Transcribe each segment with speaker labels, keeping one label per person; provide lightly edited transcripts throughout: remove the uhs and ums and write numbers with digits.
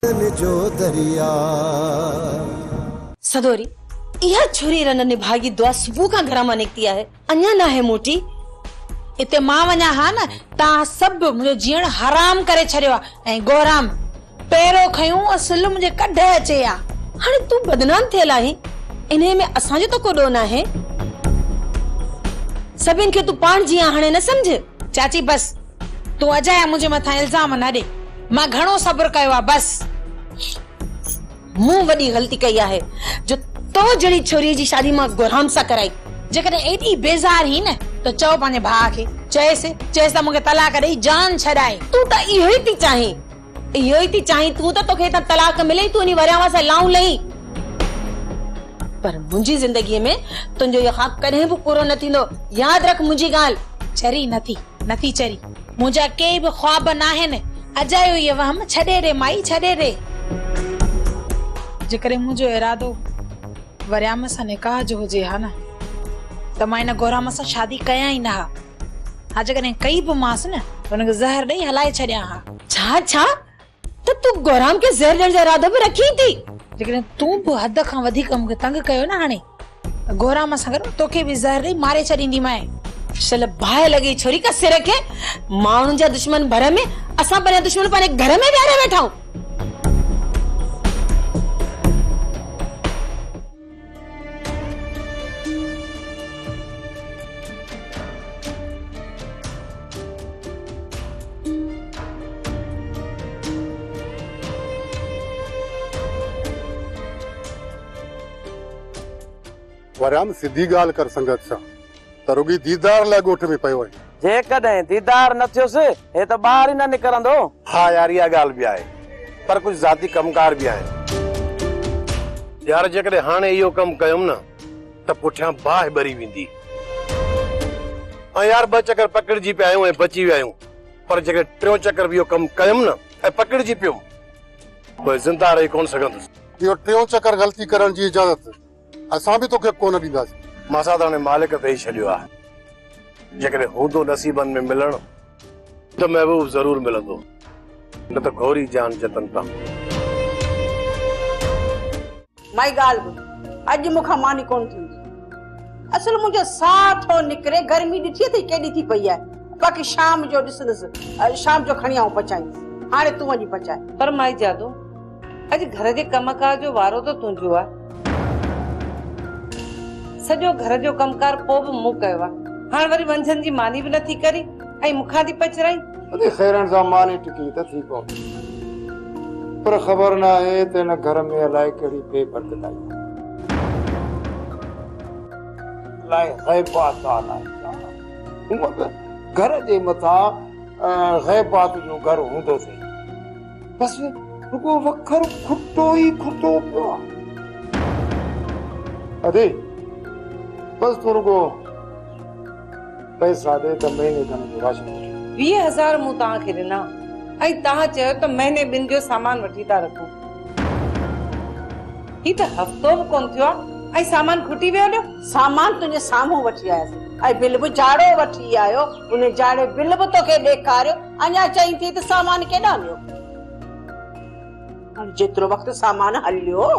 Speaker 1: जो दरिया
Speaker 2: सदोरी यह छोरी रन निभागी दुआ सुबह का घर में निकती है अन्या ना है मोटी
Speaker 3: इते मां वञा हा न ता सब मुझे जीण हराम करे छरियो ए गोराम पेरो खयूं असल मुझे कढ अचे आ
Speaker 2: हाणे तू बदनाम थियल आहे इन्हे में असांजो तो कोडो ना है सभिन के तू पाण जी हाणे न समझ।
Speaker 3: चाची बस तू अजाया मुझे मथा इल्जाम न दे मां घणो सब्र कयो आ बस
Speaker 2: मुंह वडी गलती कई है जो तो जड़ी छोरी जी शादी मां गोराम सा कराई
Speaker 3: जेकॾहिं एडी बेज़ार ही न तो चओ पंहिंजे भाउ खे चएस त मूंखे तलाक ॾेई जान छॾाए।
Speaker 2: तू त इहो ई थी चाहीं तू त तोखे त तलाक मिले तू नी वरियावा से लाऊं लई पर मुंजी जिंदगी में तुंजो यो ख्वाब कदे भी पूरो न थींदो याद रख मुंजी गाल
Speaker 3: चरी नथी चरी मुंजा के भी ख्वाब ना है न अजायो ये वहम छॾे रे माई छॾे रे जेकॾहिं मुंजो इरादो वरियाम सां निकाह जो हुजे हा न त मां इन गोराम सां शादी कयां ई न हा जेकॾहिं कई बि मांस न हुनखे ज़हर ॾेई हलाए छॾियां हा।
Speaker 2: छा त तू गोराम के ज़हर ॾियण जो इरादो भी रखी थी
Speaker 3: जेकॾहिं तू भी हद खां वधीक मूंखे तंग कयो न हाणे गोराम सां गॾु तोखे भी ज़हर ॾेई मारे छॾींदी मैं
Speaker 2: चल बाहि लगी छोरी का सिर के माण्हुनि जा दुश्मन भर में असां पंहिंजा दुश्मन पंहिंजे घर में विहारे वेठा आहियूं।
Speaker 4: वराम सिधी गाल कर संगत सा तरुगी दीदार ला गोठ में पयो है
Speaker 5: जे कदे दीदार न थियो से हे तो बाहर ही न निकरंदो।
Speaker 6: हाँ यार या गाल भी आए पर कुछ जाती कमकार भी आए यार जेकॾहिं हाणे इहो कम कयुम न त पुठियां बाहि भरी वेंदी यार 2 चक्कर पकड़जी पे आयो ए बची वे आयो पर जेकॾहिं 3 चक्कर भी इहो कम कयुम न ए पकड़जी पियुम कोई जिंदा रही कोन सघंदुस।
Speaker 4: यो 3 चक्कर गलती करण जी इजाजत असां भी तोखे कोन ॾींदासीं।
Speaker 6: मां सां हाणे मालिक ते ई छॾियो आहे जेकॾहिं हूंदो नसीबन में मिलण तो महबूब जरूर मिलंदो न तो घोरी जान जतन का।
Speaker 7: माई गाल अज मुखा मानी कोन थी असल मुझे साथो निकरे गर्मी ॾिठी थी केडी थी पई है बाकी शाम जो ॾिसंदस शाम जो खणी आऊं पचाई हाणे तू वञी पचाए।
Speaker 8: पर माई जादू अज घर जे कमकार जो वारो तो तुंजो आ सजो घर जो कमकार पो भी मु कयो आ हां वरी वंझन जी मानी भी नथी करी ऐ मुखा दी पचराई
Speaker 9: अरे खैरन सा मानी टिकी त थी को पर खबर ना है ते न घर में अलाए कड़ी पे बदलाई लाई गैबात आला घर जे मथा गैबात जो घर हुंदो से बस रुको वखर खुटो ही खुटो पियो अरे बस तुरगो पैसा दे तो महीने का राशन
Speaker 8: 20,000 मु ता के देना आई ता चयो तो महीने बिन जो सामान वठी ता रखो ही तो हफ्तो कोन थियो आई सामान खुटी वेयो
Speaker 7: सामान तुने सामू वठी आया आई बिल भी जाड़ो वठी आयो उन जाड़े बिल भी तो के ॾेखारियो अञा चई थी तो सामान केडा लियो जेतिरो वक्त सामान हलियो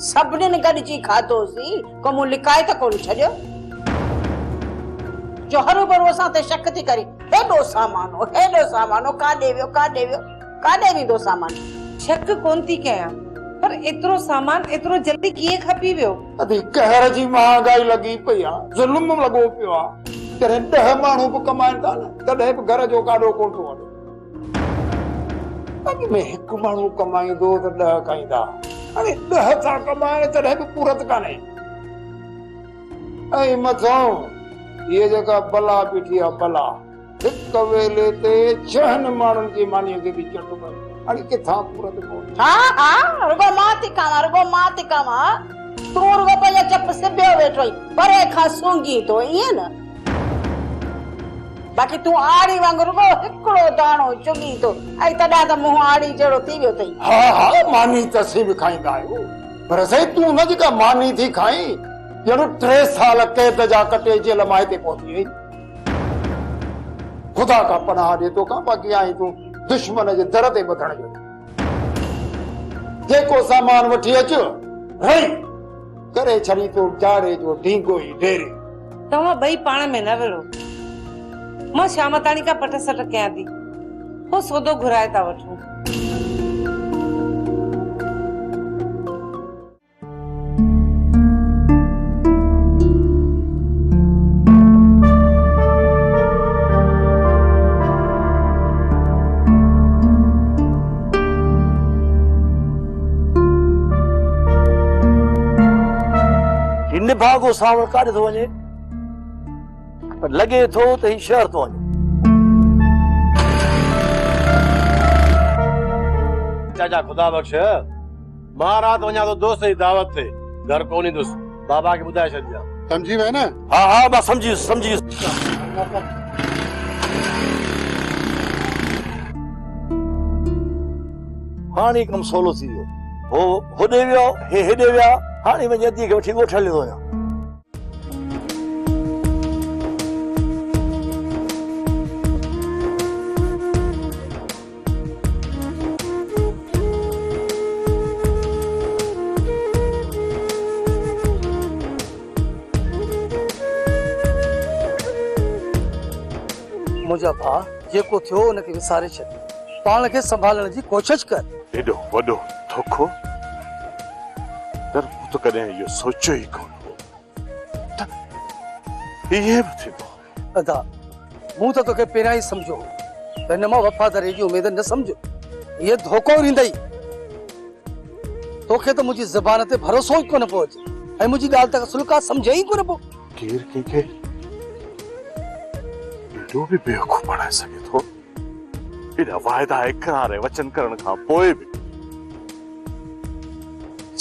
Speaker 7: सबने गॾिजी खाधोसी को मु लिकाए त कोन छॾियो जो हरो भरो असां ते शक थी करे हेॾो सामानो काॾे वियो सामान
Speaker 8: शक कोन थी कयां पर एतिरो सामान एतिरो जल्दी कीअं खपी वियो
Speaker 9: अदी कहर जी महंगाई लगी पई आ जुल्म लगो पियो आ तेरे 10 माण्हू भी कमाइन था न तॾहिं भी घर जो काॾो कोन थो वञे अॼु में हिकु माण्हू कमाईंदो त 10 खाईंदा अरे 10 था कमाए तॾहिं भी पूरत कान्हे ऐं मथां ये जगह बला बीठी आ बला हिक वेले ते 6 माण्हुनि जी मानी के भी चटो अरे किथां पूरत कोन।
Speaker 7: हां रुगो मां थी कावा तू रुगो पंहिंजा चप सिबियो वेठो परे खां सूंघी तो ईअं न बाकी तू आड़ी वांगुर रुगो हिकिड़ो दाणो चुगी तो ऐं तॾहिं त मुंहुं आड़ी जहिड़ो थी वियो अथई।
Speaker 9: हा मानी तसी भी खाईंदा आहियो पर सही तू न जेका मानी थी खाई ॼणो 3 साल कैद जा कटे जेल माए ते पहुची वई खुदा का पनाह दे तो का बाकी आई तू दुश्मन जे दर ते ॿधण जो जेको सामान वठी अच रही करे छड़ी तो जाड़े जो ढींगो ही ढेरे।
Speaker 8: तव्हां ॿई पाण में न विड़ो। मां शाम ताणी खां पट सट कयां थी, पोइ सौदो घुराए था वठूं।
Speaker 5: हिन भागो सावण काॾे थो वञे, पर लॻे थो त ही शहर थो वञे।
Speaker 6: चाचा खुदा बख्श, मां रात वञा तो दोस्त जी दावत ते, घर कोन ईंदुसि, बाबा खे ॿुधाए छॾिजां।
Speaker 4: समझी वए न?
Speaker 5: हाँ हाँ मां समझी। हाणे कमु सवलो थी वियो, हो होॾे वियो, हे हेॾे विया, हाणे वञी अधी खे वठी ॻोठ हलियो थो वञा।
Speaker 1: मुंहिंजा भाउ जेको थियो उनखे विसारे छॾ, पाण खे संभालण जी कोशिश कर।
Speaker 6: एॾो वॾो धोखो पर मूं त कॾहिं इहो सोचियो ई कोन हो त इहे बि थींदो।
Speaker 1: अदा मूं त तोखे पहिरियां ई सम्झो त हिन मां वफ़ादारी जी उमेद न सम्झो, इहे धोखो ॾींदई। तोखे त मुंहिंजी ज़बान ते भरोसो ई कोन पियो अचे ऐं मुंहिंजी ॻाल्हि त सुल्का सम्झे ई कोन पियो।
Speaker 6: केरु कंहिंखे एॾो बि बेवकूफ़ बणाए सघे थो? एॾा वाइदा इक़रार ऐं वचन करण खां पोइ बि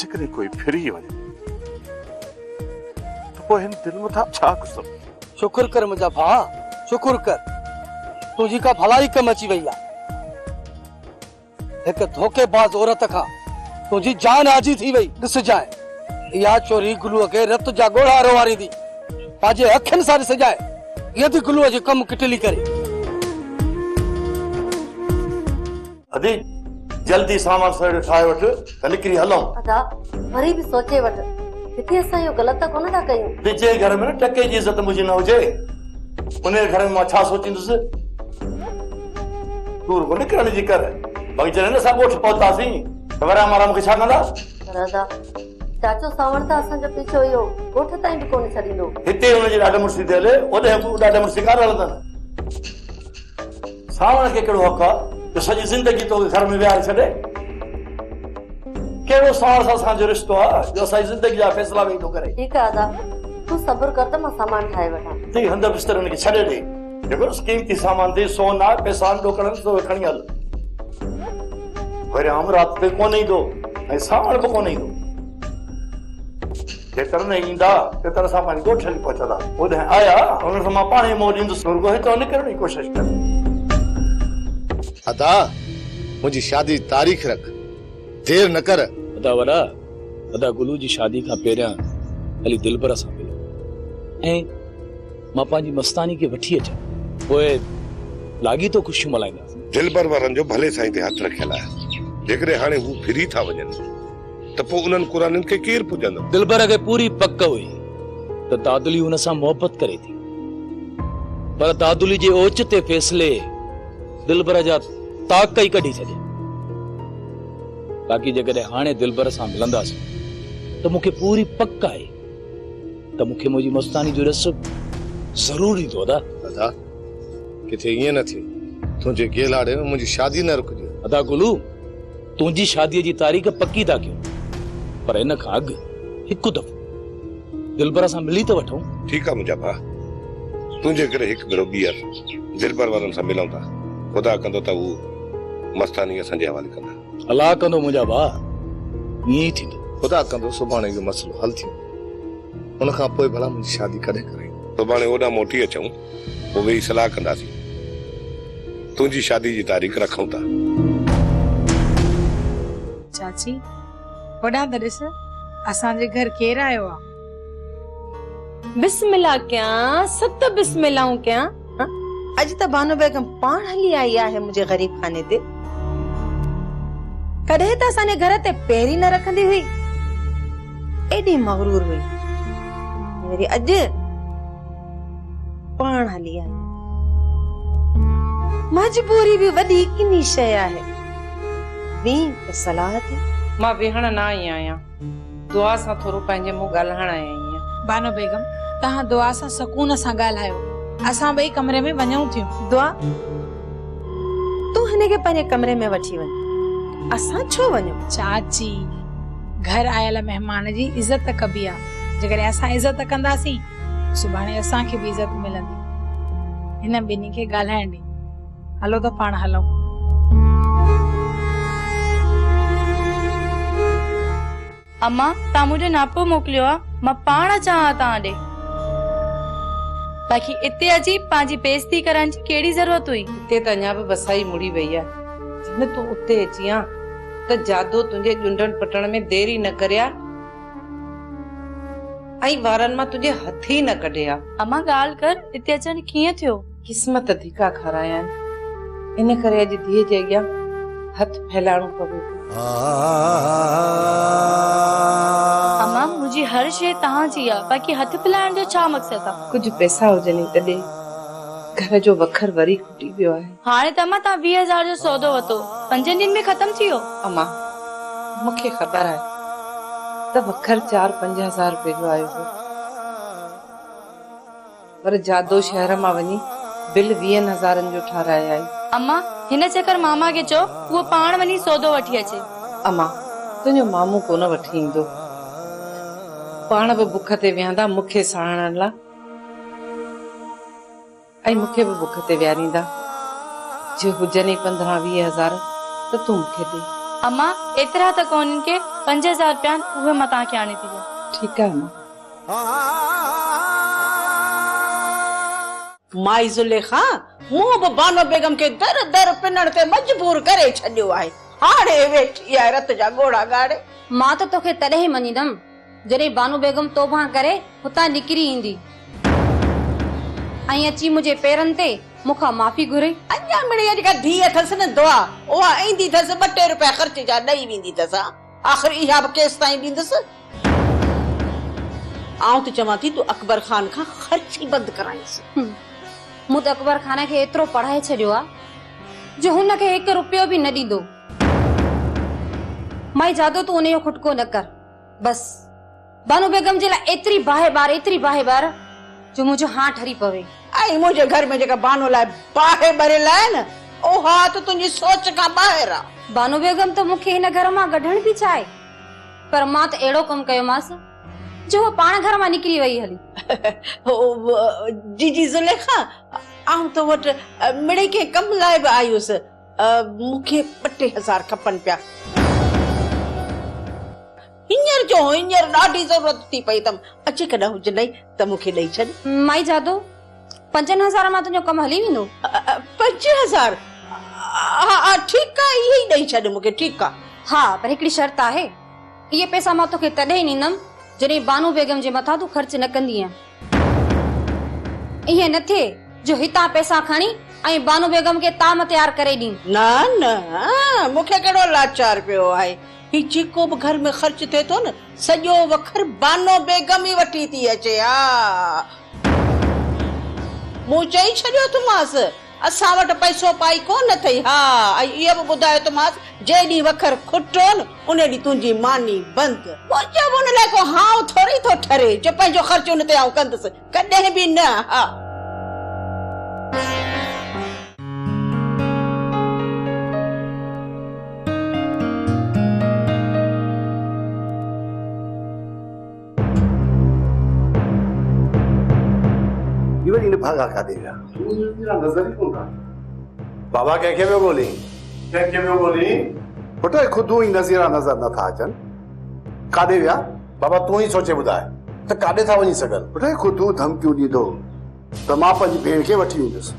Speaker 6: जेकॾहिं कोई फिरी वञे त पोइ हिन दिलि मथां छा गुज़र।
Speaker 1: शुक्र कर मुंहिंजा भाउ, शुक्र कर तुंहिंजी का भलाई कम अची वई आहे। हिकु धोखेबाज़ औरत खां तुंहिंजी जान आजी थी वई। ॾिसजांइ इहा चोरी गुलूअ खे रत जा ॻोढ़ा रोवारींदी, पंहिंजे अखियुनि सां ॾिसजांइ यदि गुलूअ जो कमु किटली करे।
Speaker 5: अदी जल्दी सामान सड़े ठाहे वठ त निकिरी हलूं।
Speaker 10: अदा वरी बि सोचे वठ, किथे असां इहो ग़लति त कोन था कयूं।
Speaker 5: तुंहिंजे घर में न टके जी इज़त मुंहिंजी न हुजे, उन घर में मां छा सोचींदुसि? तूं रुगो निकिरण जी कर, बाक़ी जॾहिं असां ॻोठ पहुतासीं त वरा मारा मूंखे छा कंदा?
Speaker 10: पर अदा चाचो सावण त असांजो पीछो इहो ॻोठ ताईं बि कोन छॾींदो।
Speaker 5: हिते हुनजी ॾाढा मुड़सी थी हले, ओॾे ॾाढा मुड़सी कान हलंदनि। सावण खे कहिड़ो हक़ आहे जो सॼी ज़िंदगी तो घर में विहारे छॾे? कहिड़ो सावण सां असांजो रिश्तो आहे जो असांजी ज़िंदगी जा फ़ैसिला वेठो करे?
Speaker 10: ठीकु आहे अदा, तूं सब्र कर त मां सामान ठाहे वठां।
Speaker 5: थी हंध बिस्तर हुनखे छॾे ॾे, जेको कीमती सामान थी सोना पैसा ॾोकड़नि तो खणी हल। वरी आम राति ते कोन ईंदो ऐं सावण बि कोन ईंदो। जेकर न ईंदा तेतर असां पंहिंजी ॻोठ हली पहुचंदा। ओॾे आया उन सां मां पाण ई मोड़ ॾींदुसि, रुगो हितां निकिरण जी कोशिशि कर।
Speaker 6: अदा मुंहिंजी शादी जी तारीख़ रख, देर न कर।
Speaker 11: अदा वॾा, अदा गुलू जी शादी खां पहिरियां हली दिलबर सां मिलो ऐं मां पंहिंजी मस्तानी खे वठी अचां, पोइ लागी तो ख़ुशियूं मल्हाईंदासीं।
Speaker 12: दिलबर वारनि जो भले साईं ते हथ रखियल आहे, जेकॾहिं हाणे हू फिरी था वञनि त पोइ उन्हनि क़ुराननि खे केरु पुॼंदो?
Speaker 11: दिलबर खे पूरी पक हुई त दादुली हुन सां मोहबत करे थी, पर दादुली जे ओचिते फ़ैसिले दिलबर जा ताक ई कढी छॾिया। बाक़ी जेकॾहिं हाणे दिलबर सां मिलंदासीं त मूंखे पूरी पक आहे त मूंखे मुंहिंजी मस्तानी जो रस ज़रूर ईंदो।
Speaker 6: अदा किथे ईअं न थिए, तुंहिंजे गेलाड़े में मुंहिंजी शादी न रुकजे।
Speaker 11: अदा गुलू, तुंहिंजी शादीअ जी तारीख़ पकी था कयूं, पर इन खां अॻु हिकु दफ़ो दिलबर सां मिली त वठूं।
Speaker 12: ठीकु आहे मुंहिंजा भाउ, तुंहिंजे करे हिकु भेरो ॿीहर दिलबर वारनि सां मिलूं था। ख़ुदा कंदो त हू मस्तानी असांजे हवाले कंदा।
Speaker 11: अलाह कंदो मुंहिंजा भाउ, ईअं ई थींदो।
Speaker 6: ख़ुदा कंदो सुभाणे इहो मसइलो हल थी, उन खां पोइ भला मुंहिंजी शादी कॾहिं करे।
Speaker 12: सुभाणे ओॾां मोटी अचूं, पोइ वेही सलाह कंदासीं, तुंहिंजी शादी जी तारीख़ रखूं था।
Speaker 3: चाची वॾा त ॾिस असांजे घर केरु आयो आहे?
Speaker 2: बिस्मिल्लाह कयां, सत बिस्मिल्लाहूं कयां। अॼु त बानो बेगम पाण हली आई आहे मुंहिंजे ग़रीब खाने ते। कॾहिं त असांजे घर ते पैरी न रखंदी हुई, एॾी मगरूर हुई। वरी अॼु पाण हली आई। मजबूरी भी वॾी किनी शइ आहे। वी त सलाह थी।
Speaker 8: मां वेहण न आई आहियां, दुआ सां थोरो पंहिंजे मुंहुं ॻाल्हाइण आई आहियां।
Speaker 3: बानो बेगम, तहां दुआ सां सुकून सां ॻाल्हायो। असां ॿई कमरे में वञूं थियूं।
Speaker 2: दुआ, तूं हिन खे पंहिंजे कमरे में वठी वञ, असां छो वञूं?
Speaker 3: चाची, घर आयल मेहमान जी इज्जत कबी आहे। जेकॾहिं असां इज्जत कंदासीं, सुभाणे असांखे भी इज्जत मिलंदी। हिन ॿिन्ही खे ॻाल्हाइण ॾे। हलो त पाण हलूं।
Speaker 13: अम्मा, तव्हां मुंहिंजो नापो मोकिलियो आहे, मां पाण अचां तव्हां ॾे। बाक़ी इते अची पंहिंजी बेइज्जती करण जी कहिड़ी ज़रूरत हुई?
Speaker 8: हिते त अञा बि वसाई मुड़ी वई आहे। जिन तूं उते अची आ त जादो तुंहिंजे ॼुंडनि पटण में देरी न करिया ऐं वारनि मां तुंहिंजे हथ ई न कढिया।
Speaker 13: अम्मा ॻाल्हि कर, इते अचण कीअं थियो?
Speaker 8: क़िस्मत धिका खाराया आहिनि, इन करे अॼु धीअ जे अॻियां हथ फैलाइणो पवे।
Speaker 13: अम्मा, मुंहिंजी हर शइ तव्हांजी आहे, बाक़ी हथ फैलाइण जो छा मक़सद आहे?
Speaker 8: कुझु पैसा हुजनि तॾहिं घर जो वखर वरी खुटी वियो आहे।
Speaker 13: हाणे त अम्मा तव्हां 20,000 जो सौदो वतो, 5 ॾींहनि में ख़तम थी वियो।
Speaker 8: अम्मा, मूंखे ख़बर आहे त वखर 4-5 हज़ार रुपए जो आयो हो, पर जादो शहर मां वञी बिल 20,000 जो ठाराए आई।
Speaker 13: अम्मा, हिन चक्कर मामा खे चओ उहो पाण वञी सौदो वठी अचे।
Speaker 8: अम्मा, तुंहिंजो मामू कोन वठी ईंदो, पाण बि बुख ते विहंदा मूंखे साड़ण लाइ, ऐं मूंखे बि बुख ते विहारींदा। जे हुजनि 15-20 हज़ार त तूं मूंखे ॾे।
Speaker 13: अम्मा, एतिरा त कोन्हनि के 5,000 रुपया उहे मां तव्हांखे आणे थी ॾियां।
Speaker 8: ठीकु आहे अम्मा।
Speaker 7: माई ज़ुलेखा, मूं बि बानो बेगम खे दर दर पिनण ते मजबूर करे छॾियो आहे। हाणे वेठी आहे रत जा गोड़ा गाड़े।
Speaker 10: मां त तोखे तॾहिं ई मञीदमि जॾहिं बानो बेगम तौबा करे हुतां निकिरी ईंदी ऐं अची मुंहिंजे पेरनि ते मूंखां माफ़ी घुरे।
Speaker 7: अञा मिड़ी जेका धीअ अथसि न दुआ, उहा ईंदी अथसि 2 रुपया ख़र्च जा ॾेई वेंदी अथसि। आख़िर इहा बि केसि ताईं ॾींदसि? आउं त चवां थी तूं अकबर खान खां ख़र्च ई बंदि कराईंसि।
Speaker 10: मूं त अकबर खान खे एतिरो पढ़ाए छॾियो आहे जो हुनखे 1 रुपयो बि न ॾींदो। माई जादो तूं उनजो खुटको न कर। बस बानो बेगम जे लाइ एतिरी बाहे बार जो मुंहिंजो हां ठरी पवे।
Speaker 7: ऐं मुंहिंजे घर में जेका बानो लाइ बाहे भरियल आहे न, उहा त तुंहिंजी सोच खां ॿाहिरि आहे।
Speaker 10: बानो बेगम त मूंखे हिन घर मां कढण बि चाहे, पर मां त अहिड़ो कमु कयोमांसि जो पाण घर मां निकिरी वई हली।
Speaker 7: जी ज़ुलेखा, आउं तो वटि मिड़े के कम लाइ बि आई हुअसि। मूंखे 2-3 खपनि पिया। हींअर जो हींअर ॾाढी ज़रूरत थी पई अथमि। अचे कॾहिं हुजनि त मूंखे ॾेई छॾ।
Speaker 10: माई जादो, 5,000 मां तुंहिंजो कमु हली वेंदो?
Speaker 7: 5,000? हा ठीकु आहे, इहे ई ॾेई छॾ मूंखे। ठीकु आहे।
Speaker 10: हा, पर हिकिड़ी शर्त आहे, इहे पैसा मां तोखे तॾहिं ॾींदमि जॾहिं बानो बेगम जे मथां तूं ख़र्च न कंदी आहे। इहे न थिए जो हितां पैसा खणी ऐं बानो बेगम खे ताम तयार करे ॾीं।
Speaker 7: न न, मूंखे कहिड़ो लाचार पियो आहे। ही जेको बि घर में ख़र्च थिए थो न, सॼो वखर बानो बेगम ई वठी थी अचे। मूं चई छॾियो थोमांसि, असां वटि पैसो पाई कोन अथई। हा, ऐं इहो बि ॿुधायो थोमांसि, जे ॾींहुं वखर खुटो न उन ॾींहुं तुंहिंजी मानी बंदि। मुंहिंजो बि उन लाइ को हाउ थोरी थो ठरे जो पंहिंजो ख़र्च उन ते आउं कंदसि, कॾहिं बि न। हा,
Speaker 6: भागा का देगा नजर ही कोन। बाबा कंहिंखे पियो ॻोल्ही? पुट खुद ही नज़ीरा नज़र नथा अचनि। काॾे विया? बाबा तूं ही सोचे ॿुधाए त काॾे था वञी सघनि? पुट खुद धमकियूं ॾींदो त मां पंहिंजी भेण खे वठी वेंदुसि।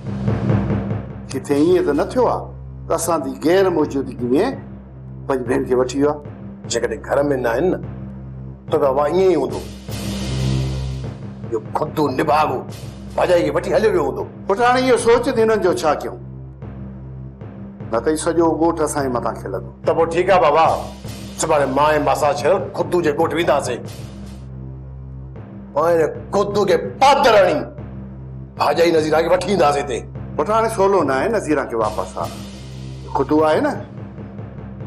Speaker 6: किथे ईअं त न थियो आहे त असांजी गैर मौजूदगी में पंहिंजी भेण खे वठी वियो आहे? जेकॾहिं घर में न आहिनि न त बाबा ईअं ई हूंदो। इहो खुद निभागो भाॼाई खे वठी हलियो वियो हूंदो। पुट हाणे इहो सोच त हिननि जो छा कयूं? न त सॼो ॻोठ असांजे मथां खिलंदो।
Speaker 5: त पोइ ठीकु आहे बाबा, सुभाणे मां ऐं मासा छह खुदू जे ॻोठ वेंदासीं ऐं खुदू खे पादर हणी भाॼाई नज़ीरा खे वठी ईंदासीं हिते।
Speaker 6: पुट हाणे सोलो न आहे नज़ीरा खे वापसि आ, खुदू आहे न,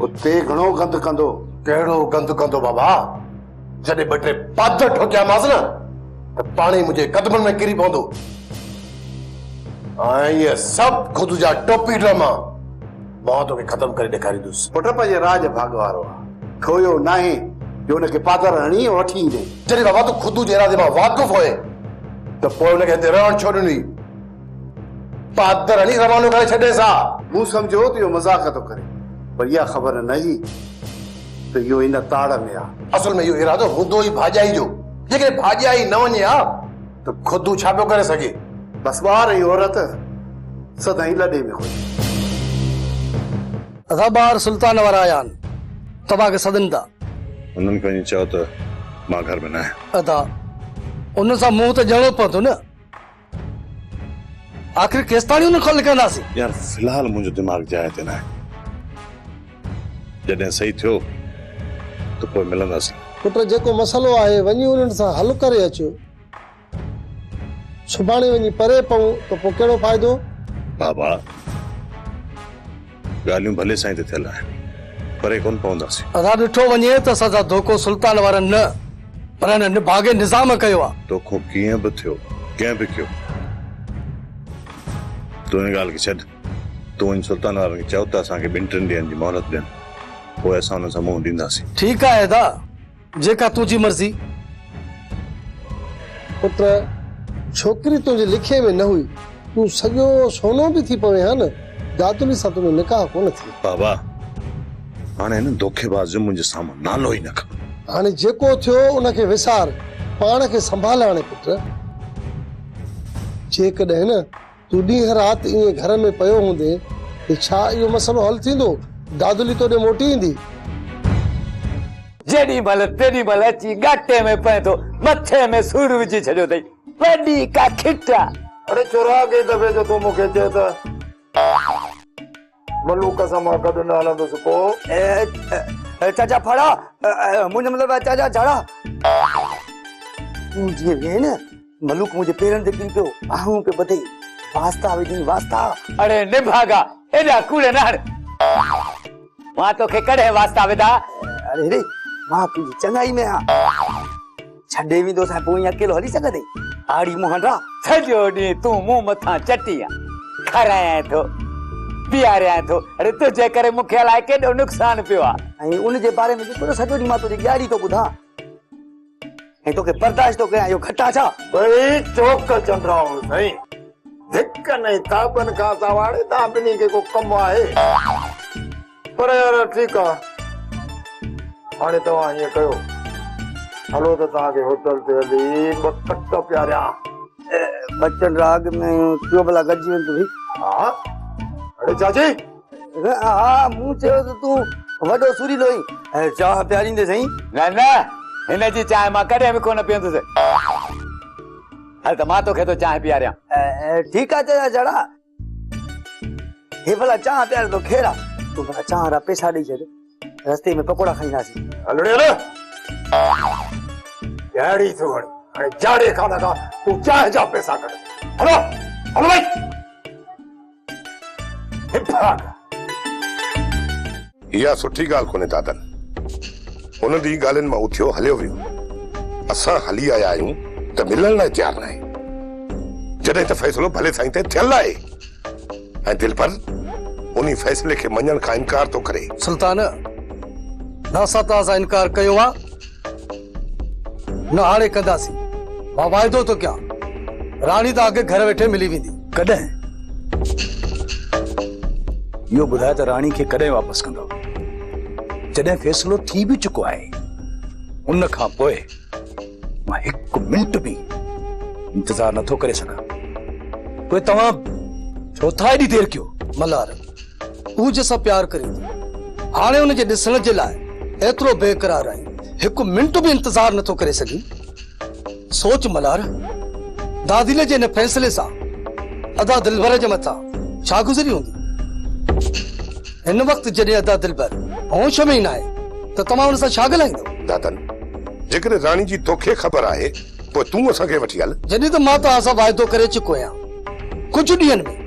Speaker 6: उते घणो गंद कंदो।
Speaker 5: कहिड़ो गंद कंदो बाबा, जॾहिं ॿ टे पादर ठोकियामांसि न त पाणी मुंहिंजे कदमनि में किरी पवंदो। ऐं इहे सभु खुद जा टोपी ड्रामा मां तोखे ख़तम करे ॾेखारींदुसि।
Speaker 6: पुट पंहिंजे राज भाग वारो आहे, खोयो नाहे जो हुनखे पादर हणी वठी ईंदे।
Speaker 5: जॾहिं बाबा तूं खुद जे इरादे मां वाक़ुफ़ हुए त पोइ हुनखे हिते रहण छो ॾिनी? पादर हणी रवानो करे छॾेसि हा।
Speaker 6: मूं सम्झो त इहो मज़ाक थो करे, पर इहा ख़बर न हुई त इहो इन ताड़ में आहे।
Speaker 5: असल में इहो इरादो हूंदो ई भाॼाई जो। जेकॾहिं भाॼाई न वञे हा त खुद छा पियो करे सघे?
Speaker 6: बस ॿार ऐं औरत सदाईं लॾे में हुई।
Speaker 1: असां ॿार सुल्तान वारा आया आहिनि, तव्हांखे सदनि था।
Speaker 12: उन्हनि खे वञी चओ त मां घर में न आहियां।
Speaker 1: अदा उन सां मुंहुं त ॼणो पवंदो न, आख़िर केसिताणी उन खां लिखंदासीं?
Speaker 12: यार फिलहाल मुंहिंजो दिमाग़ जाइ ते न आहे, जॾहिं सही थियो त पोइ मिलंदासीं।
Speaker 14: पुट जेको मसलो आहे वञी उन्हनि सां हल करे अचो, सुभाणे वञी परे पऊं त पोइ कहिड़ो फ़ाइदो?
Speaker 12: बाबा ॻाल्हियूं भले साईं ते थियल आहिनि, परे कोन पवंदासीं।
Speaker 1: अदा ॾिठो वञे त असां धोखो सुल्तान वारनि न पर हिन निभागे निज़ाम कयो आहे।
Speaker 12: तोखो कीअं बि थियो, कंहिं बि कयो, तूं हिन ॻाल्हि खे छॾ। तूं इन सुल्तान वारनि खे चओ त असांखे 2-3 ॾींहंनि जी मोहलत ॾियनि, पोइ असां हुन सां मुंहुं ॾींदासीं।
Speaker 1: ठीकु आहे अदा, जेका तुंहिंजी मर्ज़ी।
Speaker 14: पुट छोकिरी तुंहिंजे लिखे में न हुई, तूं सॼो सोनो बि थी पवे हा न, दादुली सां तुंहिंजो निकाह कोन थी।
Speaker 12: बाबा हाणे न धोखेबाज़ जो मुंहिंजे साम्हूं नालो ई न खप।
Speaker 14: हाणे जेको थियो उनखे विसार, पाण खे संभाल। हाणे पुट जेकॾहिं न तूं ॾींहं राति ईअं घर में पियो हूंदे त छा इहो मसलो हल थींदो? दादुली तोॾे मोटी ईंदी?
Speaker 15: जेॾी महिल तेॾी महिल अची गाटे में पए थो, मथे में सूर विझी छॾियो अथई, वॾी का खिटा।
Speaker 9: अरे चोरा के दफ़े जो तूं मूंखे चए त मलूक सां मां गॾु न हलंदुसि पोइ
Speaker 15: चाचा फड़ा, मुंहिंजो मतिलबु चाचा झाड़ा। तूं जीअं वेह न, मलूक मुंहिंजे पेरनि ते किरी पियो, आऊं पे ॿधई वास्ता विझी वास्ता। अरे निभागा एॾा कूड़े न हण, मां तोखे कॾहिं वास्ता विधा? अरे रे मां तुंहिंजी चङाई में आहियां, छॾे वेंदो सां पोइ ईअं अकेलो हली सघंदे? आड़ी मोहनरा सॼो ॾींहुं तूं मूं मथां चटी आहे, खारायां थो पीआरियां थो। अरे तुंहिंजे करे मूंखे अलाए केॾो नुक़सानु पियो आहे, ऐं उनजे बारे में जेको सॼो ॾींहुं मां तुंहिंजी ॻाल्हि थो ॿुधां ऐं तोखे बर्दाश्त थो कयां। इहो खटा छा?
Speaker 9: भई चोक चंद्राओ साईं, धिक न ताबनि खां सवाइ तव्हां ॿिन्ही खे को कमु आहे? पर यार ठीकु आहे, हाणे तव्हां हीअं कयो, हलो त तव्हांखे होटल ते हली 2 कट प्यारियां
Speaker 15: बच्चन राग में पियो भला गॾिजी वञ तूं।
Speaker 9: हा अरे चाची,
Speaker 15: हा मूं चयो त तूं वॾो सुरीलो ई चाह प्यारींदे साईं। न न हिनजी चांहि मां कॾहिं बि कोन पीअंदुसि। हल त मां तोखे तो चांहि पीआरियां। ठीकु आहे चाचा जड़ा, हे भला चांहि पीआरे तो खेरा, तूं भला चांहि वारा पैसा ॾेई छॾ, रस्ते में पकोड़ा खाईंदासीं।
Speaker 9: हलड़े हल ॾियारी थो वण, हाणे जाड़े खां लॻा तूं चांहि जा पैसा कढ। हलो हलो भाई
Speaker 12: इहा सुठी ॻाल्हि कोन्हे दादन, हुन ॾींहुं ॻाल्हियुनि मां उथियो हलियो वियो। असां हली आया आहियूं त मिलण लाइ तयारु न आहे, जॾहिं त फ़ैसिलो भले साईं ते थियल आहे ऐं दिल पर उन फ़ैसिले खे मञण खां इनकार थो करे।
Speaker 1: सुल्तान न असां तव्हां इनकार कयो आहे, न हाणे कंदासीं। मां वाइदो थो कयां, राणी तव्हांखे घर वेठे मिली वेंदी।
Speaker 11: कॾहिं? इहो ॿुधाए त राणी खे कॾहिं वापसि कंदो? जॾहिं फ़ैसिलो थी बि चुको आहे, उन खां पोइ मां 1 मिंट बि इंतज़ार नथो करे सघां। पोइ तव्हां छो था एॾी देरि कयो?
Speaker 1: मल्हार तूं जंहिंसां प्यार करे हाणे हुनजे ॾिसण जे लाइ एतिरो बेक़रार आहे, 1 मिंट बि इंतज़ार नथो करे सघी। सोच मल्हार, दादिले जे हिन फ़ैसिले सां अदा दिलभर जे मथां छा गुज़री हूंदी? हिन वक्त जॾहिं अदा दिलबर होश में ही ना आहे त तमाम उन सां छा ॻाल्हाईंदो?
Speaker 12: दादन जेकॾहिं रानी जी तोखे ख़बर आहे पोइ तूं असांखे वठी हल।
Speaker 1: जॾहिं त मां तव्हां सां वाइदो करे चुको आहियां कुझु ॾींहंनि में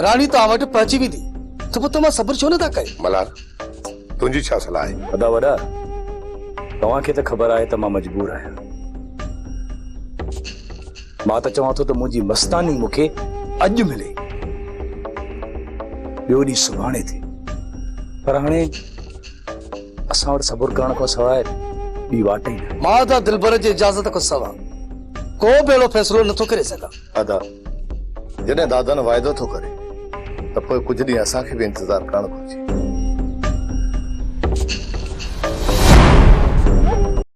Speaker 1: रानी तव्हां वटि पहुची वेंदी त पोइ तव्हां सब्र छो नथा कयो?
Speaker 12: मलार तुंहिंजी छा सलाह आहे?
Speaker 11: वॾा वॾा तव्हांखे त ख़बर आहे त मां मजबूर आहियां। मां त चवां थो त मुंहिंजी मस्तानी मूंखे अॼु मिले ॿियो ॾींहुं सुभाणे थिए, पर हाणे असां वटि सब्र करण खां सवाइ ॿी वाट ई न।
Speaker 1: मां त दिलबर जी इजाज़त खां सवाइ को बि अहिड़ो फ़ैसिलो नथो करे सघां।
Speaker 9: अदा जॾहिं दादन वाइदो थो करे त पोइ कुझु ॾींहं असांखे बि इंतज़ार करणु घुरिजे।